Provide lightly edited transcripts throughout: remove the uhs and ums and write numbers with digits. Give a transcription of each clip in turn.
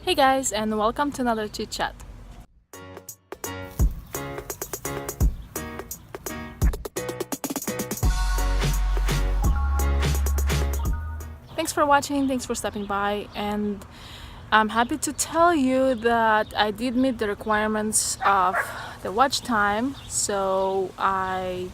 Hey guys, and welcome to another Chit-chat. Thanks for watching, thanks for stopping by, and I'm happy to tell you that I did meet the requirements of the watch time, so I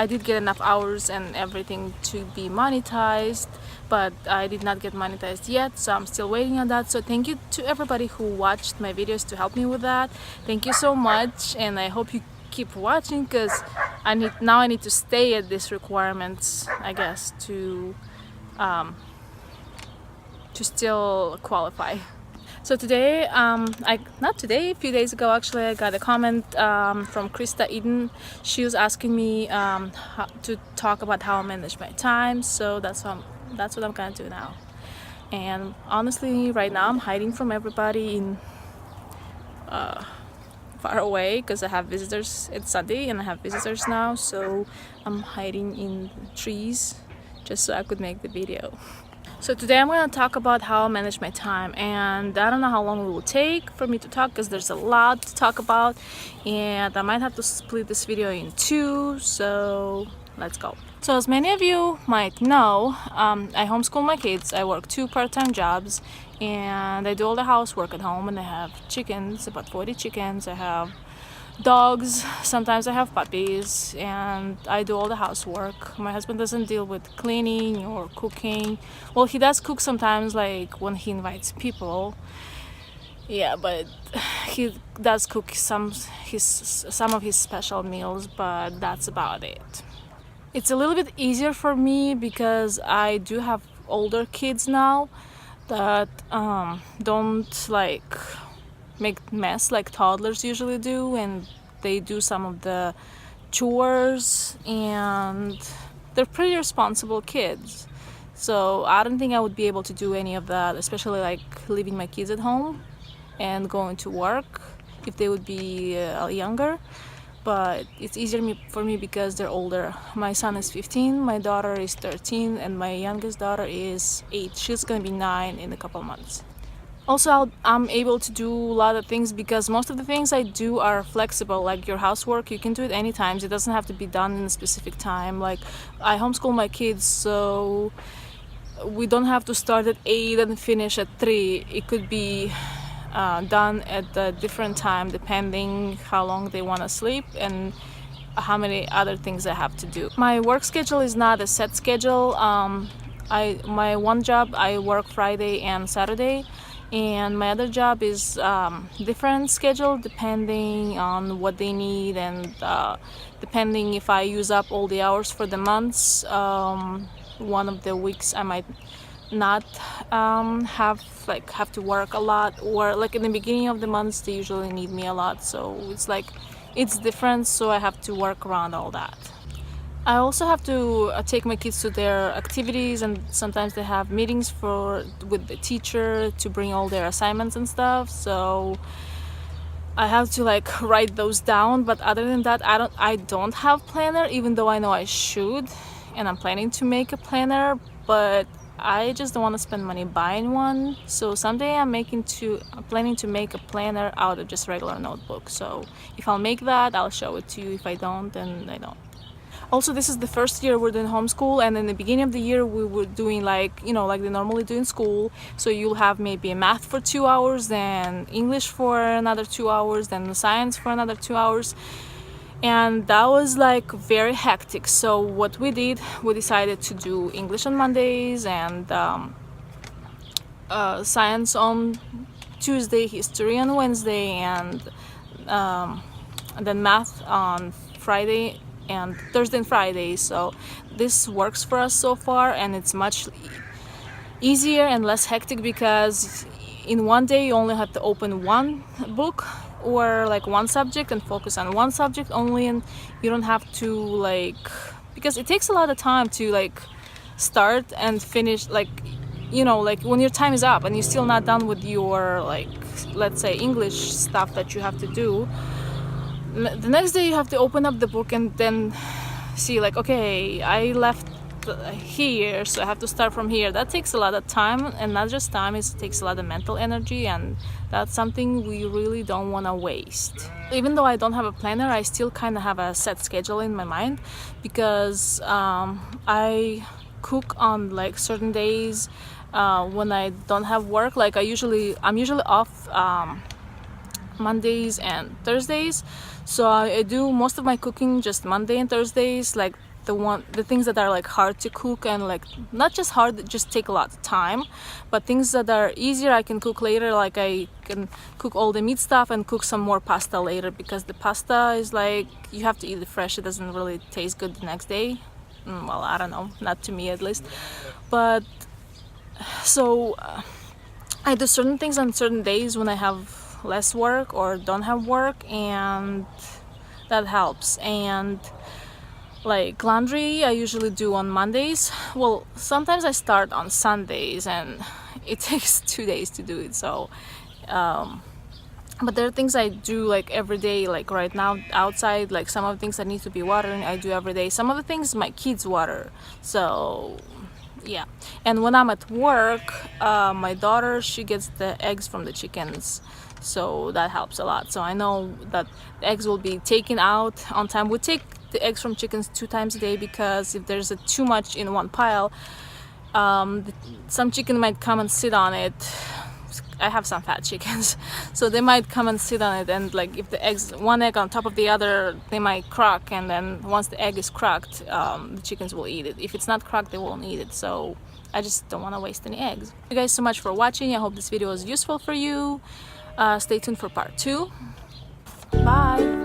did get enough hours and everything to be monetized, but I did not get monetized yet, so I'm still waiting on that. So thank you to everybody who watched my videos to help me with that. Thank you so much, and I hope you keep watching because I need to stay at these requirements, I guess, to still qualify. So today, a few days ago actually, I got a comment from Krista Eden. She was asking me to talk about how I manage my time, so that's what I'm gonna do now. And honestly, right now I'm hiding from everybody in far away because I have visitors. It's Sunday and I have visitors now, so I'm hiding in trees just so I could make the video. So today I'm going to talk about how I manage my time, and I don't know how long it will take for me to talk because there's a lot to talk about, and I might have to split this video in two, so let's go. So as many of you might know, I homeschool my kids. I work 2 part-time jobs, and I do all the housework at home, and I have chickens, about 40 chickens. I have dogs, sometimes I have puppies, and I do all the housework. My husband doesn't deal with cleaning or cooking. Well, he does cook sometimes, like when he invites people. Yeah, but he does cook some of his special meals, but that's about it. It's a little bit easier for me because I do have older kids now that don't like make mess like toddlers usually do, and they do some of the chores, and they're pretty responsible kids. So I don't think I would be able to do any of that, especially like leaving my kids at home and going to work if they would be younger. But it's easier for me because they're older. My son is 15, my daughter is 13, and my youngest daughter is 8. She's gonna be 9 in a couple months. Also, I'm able to do a lot of things because most of the things I do are flexible. Like your housework, you can do it anytime. It doesn't have to be done in a specific time. Like I homeschool my kids, so we don't have to start at 8 and finish at 3. It could be done at a different time depending how long they want to sleep and how many other things I have to do. My work schedule is not a set schedule. My one job, I work Friday and Saturday, and my other job is different schedule depending on what they need, and depending if I use up all the hours for the months. One of the weeks I might not have to work a lot, or like in the beginning of the months they usually need me a lot, so it's different, so I have to work around all that. I also have to take my kids to their activities, and sometimes they have meetings with the teacher to bring all their assignments and stuff, so I have to like write those down. But other than that, I don't have planner, even though I know I should, and I'm planning to make a planner, but I just don't want to spend money buying one. So someday I'm planning to make a planner out of just regular notebook. So if I'll make that, I'll show it to you. If I don't, then I don't. Also, this is the first year we're doing homeschool, and in the beginning of the year we were doing like they normally do in school. So you'll have maybe math for 2 hours, then English for another 2 hours, then science for another 2 hours. And that was like very hectic. So what we did, we decided to do English on Mondays and science on Tuesday, history on Wednesday, and then math on Friday and Thursday and Friday. So this works for us so far, and it's much easier and less hectic because in one day you only have to open one book or like one subject and focus on one subject only, and you don't have to because it takes a lot of time to start and finish, like when your time is up and you're still not done with your let's say English stuff that you have to do. The next day you have to open up the book and then see okay, I left here, so I have to start from here. That takes a lot of time, and not just time, it takes a lot of mental energy, and that's something we really don't want to waste. Even though I don't have a planner, I still kind of have a set schedule in my mind, because I cook on like certain days when I don't have work. Like I'm usually off Mondays and Thursdays, so I do most of my cooking just Monday and Thursdays, like the things that are like hard to cook, and like not just hard, just take a lot of time, but things that are easier I can cook later. Like I can cook all the meat stuff and cook some more pasta later, because the pasta is like, you have to eat it fresh. It doesn't really taste good the next day. Well, I don't know, not to me at least. But so I do certain things on certain days when I have less work or don't have work, and that helps. And like laundry I usually do on Mondays. Well, sometimes I start on Sundays and it takes 2 days to do it, so but there are things I do like every day. Like right now outside, like some of the things that need to be watering I do every day. Some of the things my kids water, so yeah. And when I'm at work, my daughter, she gets the eggs from the chickens, so that helps a lot. So I know that the eggs will be taken out on time. We take the eggs from chickens 2 times a day, because if there's too much in one pile, some chicken might come and sit on it. I have some fat chickens, so they might come and sit on it, and like if the eggs, one egg on top of the other, they might crack, and then once the egg is cracked, the chickens will eat it. If it's not cracked, they won't eat it. So I just don't want to waste any eggs. Thank you guys so much for watching. I hope this video was useful for you. Stay tuned for part 2. Bye.